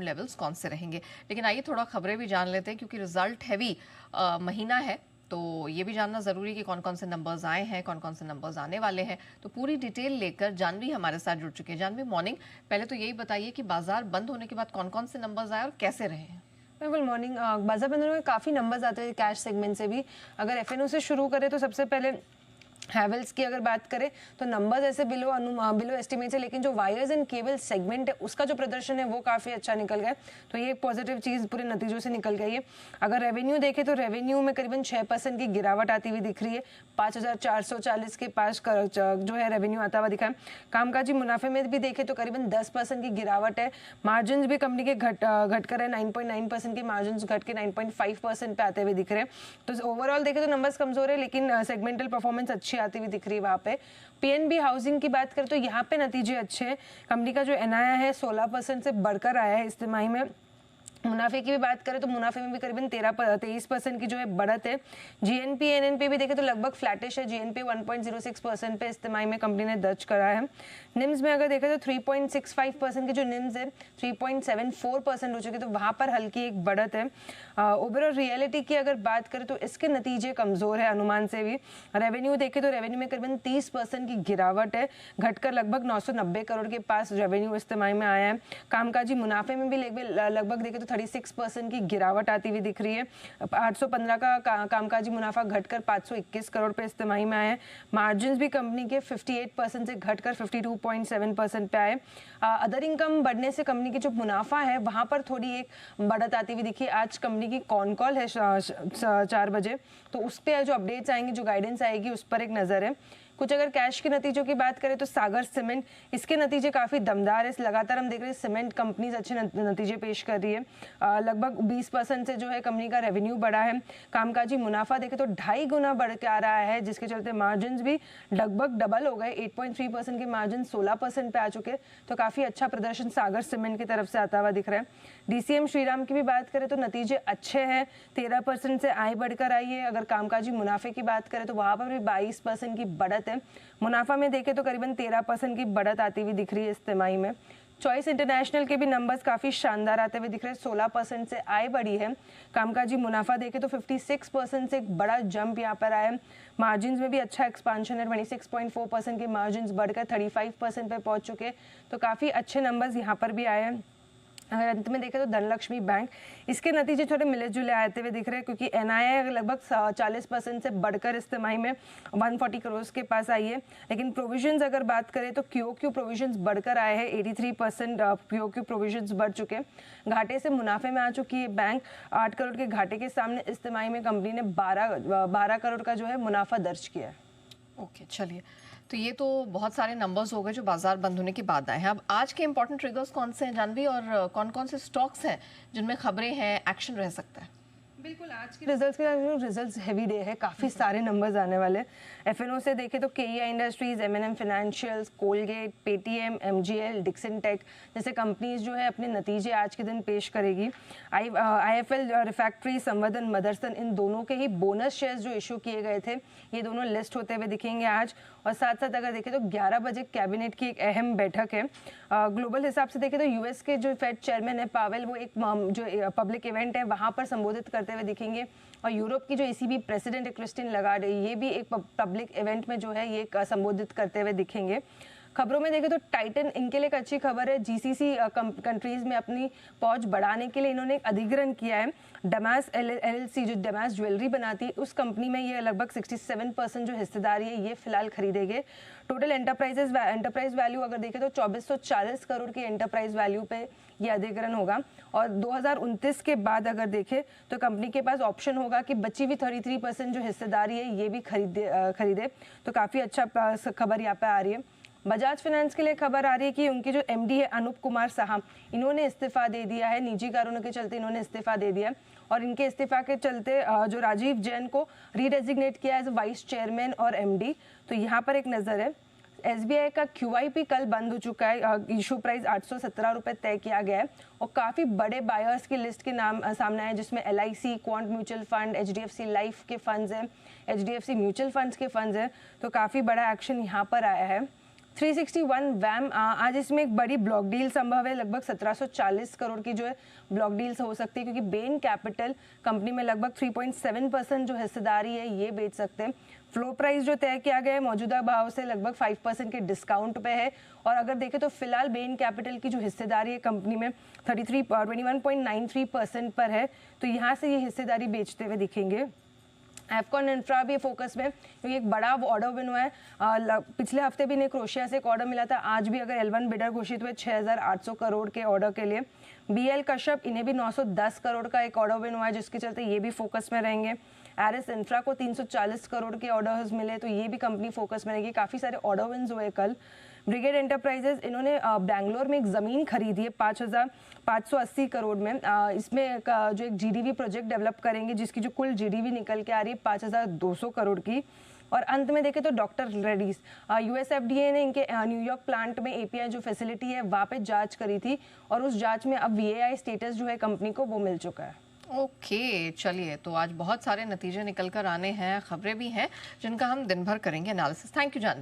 Discount levels कौन से रहेंगे। लेकिन आइए थोड़ा खबरें भी जान लेते हैं, क्योंकि रिजल्ट हैवी महीना है, तो ये भी जानना ज़रूरी है कि कौन कौन से नंबर्स आए हैं, कौन कौन से नंबर्स आने वाले हैं। तो पूरी डिटेल लेकर जानवी हमारे साथ जुड़ चुके हैं। जानवी, मॉर्निंग। पहले तो यही बताइए कि बाजार बंद होने के बाद कौन कौन से नंबर्स आए और कैसे रहे हैं। बिल्कुल मॉर्निंग। बाजार बंद होने में काफ़ी नंबर्स आते हैं कैश सेगमेंट से भी। अगर एफएनओ से शुरू करें तो सबसे पहले हैवेल्स की अगर बात करें तो नंबर्स ऐसे बिलो एस्टिमेट्स है, लेकिन जो वायर्स एंड केबल सेगमेंट है उसका जो प्रदर्शन है वो काफ़ी अच्छा निकल गया। तो ये एक पॉजिटिव चीज़ पूरे नतीजों से निकल गई है। अगर रेवेन्यू देखें तो रेवेन्यू में करीबन 6% की गिरावट आती हुई दिख रही है। 5,440 के पास जो है रेवेन्यू आता हुआ दिखा है। कामकाजी मुनाफे में भी देखें तो करीबन 10% की गिरावट है। मार्जिन भी कंपनी के घट कर है। 9.9% के मार्जिन घट के 9.5% पे आते हुए दिख रहे हैं। तो ओवरऑल देखें तो नंबर्स कमजोर है, लेकिन सेगमेंटल परफॉर्मेंस अच्छी आती हुई दिख रही है। वहाँ पे पीएनबी हाउसिंग की बात करें तो यहाँ पे नतीजे अच्छे हैं। कंपनी का जो एनआईआई है 16% से बढ़कर आया है इस तिमाही में। मुनाफे की भी बात करें तो मुनाफे में भी करीबन 23% की जो है बढ़त है। जीएनपी एनएनपी भी देखें तो लगभग फ्लैटिश है। जीएनपी 1.06% पे इस तिमाही में कंपनी ने दर्ज करा है। निम्स में अगर देखें तो 3.65% की जो निम्स है 3.74% हो चुकी है, तो वहाँ पर हल्की एक बढ़त है। ओवरऑल रियलिटी की अगर बात करें तो इसके नतीजे कमजोर है अनुमान से भी। रेवेन्यू देखें तो रेवेन्यू में करीबन 30% की गिरावट है, घटकर लगभग 990 करोड़ के पास रेवेन्यू इस तिमाही में आया है। कामकाजी मुनाफे में भी लगभग देखें तो 36% की गिरावट आती हुई दिख रही है। 815 का कामकाजी मुनाफा घटकर 521 करोड़ पे इस तिमाही में आए हैं। मार्जिन भी कंपनी के 58% से घटकर 52.7% पे आए। अदर इनकम बढ़ने से कंपनी की जो मुनाफा है वहां पर थोड़ी एक बढ़त आती हुई दिखी। आज कंपनी की कॉन कॉल है 4 बजे, तो उस पर जो अपडेट्स आएंगे, जो गाइडेंस आएगी, उस पर एक नजर है। कुछ अगर कैश के नतीजों की बात करें तो सागर सीमेंट, इसके नतीजे काफ़ी दमदार है। लगातार हम देख रहे हैं सीमेंट कंपनीज अच्छे नतीजे पेश कर रही है। लगभग 20% से जो है कंपनी का रेवेन्यू बढ़ा है। कामकाजी मुनाफा देखें तो 2.5 गुना बढ़ के आ रहा है, जिसके चलते मार्जिन भी लगभग डबल हो गए। 8.3% के मार्जिन 16% पे आ चुके, तो काफ़ी अच्छा प्रदर्शन सागर सीमेंट की तरफ से आता हुआ दिख रहा है। डीसीएम श्रीराम की भी बात करें तो नतीजे अच्छे हैं। 13% से आय बढ़कर आई है। अगर कामकाजी मुनाफे की बात करें तो वहाँ पर भी 22% की बढ़त है। मुनाफा में देखें तो करीबन 13% की बढ़त आती हुई दिख रही है इस तिमाही में। चॉइस इंटरनेशनल के भी नंबर्स काफी शानदार आते हुए दिख रहे हैं। 16% से आय बढ़ी है। कामकाजी मुनाफा देखें तो 56% से एक बड़ा जंप यहाँ पर आया है। मार्जिन में भी अच्छा एक्सपांशन है। 26.4% के मार्जिन बढ़कर 35% पे पहुंच चुके, तो काफी अच्छे नंबर्स यहाँ पर भी आए हैं। अगर अंत में देखें तो धनलक्ष्मी बैंक, इसके नतीजे थोड़े मिले जुले आते हुए दिख रहे हैं, क्योंकि एनआईआई लगभग 40% से बढ़कर इस तिमाही में 140 करोड़ के पास आई है। लेकिन प्रोविजंस अगर बात करें तो क्यूओक्यू प्रोविजंस बढ़कर आए हैं। 83% क्यूओक्यू प्रोविजंस बढ़ चुके हैं। घाटे से मुनाफे में आ चुकी है बैंक। 8 करोड़ के घाटे के सामने इस तिमाही में कंपनी ने 12 करोड़ का जो है मुनाफा दर्ज किया है। ओके, चलिए, तो ये तो बहुत सारे नंबर्स हो गए जो बाजार बंद होने के बाद आए हैं। अब आज के इंपॉर्टेंट ट्रिगर्स कौन से हैं जानवी, और कौन कौन से स्टॉक्स हैं जिनमें खबरें हैं, एक्शन रह सकता है? बिल्कुल, आज के रिजल्ट्स हैवी डे है, काफ़ी सारे नंबर्स आने वाले। एफएनओ से देखें तो KEI Industries, M N M Financials, Colgate, Paytm, MGL, Dixon Tech जैसे कंपनीज जो है अपने नतीजे आज के दिन पेश करेगी। आईएफएल रिफैक्ट्री, संवर्धन मदरसन, इन दोनों के ही बोनस शेयर्स जो इशू किए गए थे, ये दोनों लिस्ट होते हुए दिखेंगे आज। और साथ साथ अगर देखें तो 11 बजे कैबिनेट की एक अहम बैठक है। ग्लोबल हिसाब से देखें तो यूएस के जो फेड चेयरमैन है पावेल, वो एक जो पब्लिक इवेंट है वहाँ पर संबोधित करते हुए दिखेंगे। और यूरोप की जो ईसीबी प्रेसिडेंट है क्रिस्टीन लगार्ड, ये भी एक पब्लिक इवेंट में जो है ये संबोधित करते हुए दिखेंगे। खबरों में देखें तो टाइटन, इनके लिए एक अच्छी खबर है। जीसीसी कंट्रीज में अपनी पहुंच बढ़ाने के लिए इन्होंने एक अधिग्रहण किया है। डमास एलएलसी जो डमास ज्वेलरी बनाती है, उस कंपनी में ये लगभग 67% जो हिस्सेदारी है ये फिलहाल खरीदेंगे। टोटल एंटरप्राइज वैल्यू अगर देखें तो 2440 करोड़ की एंटरप्राइज वैल्यू पे ये अधिग्रहण होगा। और 2029 के बाद अगर देखें तो कंपनी के पास ऑप्शन होगा कि बची हुई 33% जो हिस्सेदारी है ये भी खरीदे। तो काफ़ी अच्छा खबर यहाँ पे आ रही है। बजाज फाइनेंस के लिए खबर आ रही है कि उनके जो एमडी है अनूप कुमार साहा, इन्होंने इस्तीफा दे दिया है। निजी कारणों के चलते इन्होंने इस्तीफा दे दिया है। और इनके इस्तीफा के चलते जो राजीव जैन को रीडेजिग्नेट किया एज वाइस चेयरमैन और एमडी। तो यहाँ पर एक नज़र है। एसबीआई का क्यूआईपी कल बंद हो चुका है। इशू प्राइस 817 रुपये तय किया गया है। और काफ़ी बड़े बायर्स की लिस्ट के नाम सामने आए, जिसमें LIC, quant mutual fund, HDFC life के फंड्स हैं, एचडीएफसी म्यूचुअल फंड्स के फंड्स हैं। तो काफ़ी बड़ा एक्शन यहाँ पर आया है। 361 वैम, आज इसमें एक बड़ी ब्लॉक डील संभव है, लगभग 1740 करोड़ की जो है ब्लॉक डील्स हो सकती है, क्योंकि बेन कैपिटल कंपनी में लगभग 3.7% जो हिस्सेदारी है ये बेच सकते हैं। फ्लो प्राइस जो तय किया गया है मौजूदा भाव से लगभग 5% के डिस्काउंट पे है, और अगर देखें तो फिलहाल बेन कैपिटल की जो हिस्सेदारी है कंपनी में 21.93% पर है, तो यहाँ से ये हिस्सेदारी बेचते हुए दिखेंगे। एफकॉन इंफ्रा भी फोकस में, क्योंकि एक बड़ा ऑर्डर विन हुआ है। पिछले हफ्ते भी इन्हें क्रोशिया से एक ऑर्डर मिला था, आज भी अगर L1 बिडर घोषित हुए 6800 करोड़ के ऑर्डर के लिए। BL कश्यप, इन्हें भी 910 करोड़ का एक ऑर्डर विन हुआ है, जिसके चलते ये भी फोकस में रहेंगे। एरिस इंफ्रा को 340 करोड़ के ऑर्डर्स मिले, तो ये भी कंपनी फोकस में रहेगी। काफ़ी सारे ऑर्डर विन्स हुए कल। ब्रिगेड एंटरप्राइजेज, इन्होंने बैंगलोर में एक ज़मीन खरीदी है 5,580 करोड़ में। इसमें जो एक GDV प्रोजेक्ट डेवलप करेंगे, जिसकी जो कुल GDV निकल के आ रही है 5,200 करोड़ की। और अंत में देखें तो डॉक्टर रेड्डीज, US FDA ने इनके न्यूयॉर्क प्लांट में API जो फैसिलिटी है वहाँ पे जांच करी थी, और उस जांच में अब VAI स्टेटस जो है कंपनी को वो मिल चुका है। ओके चलिए, तो आज बहुत सारे नतीजे निकल कर आने हैं, खबरें भी हैं जिनका हम दिन भर करेंगे एनालिसिस। थैंक यू जान।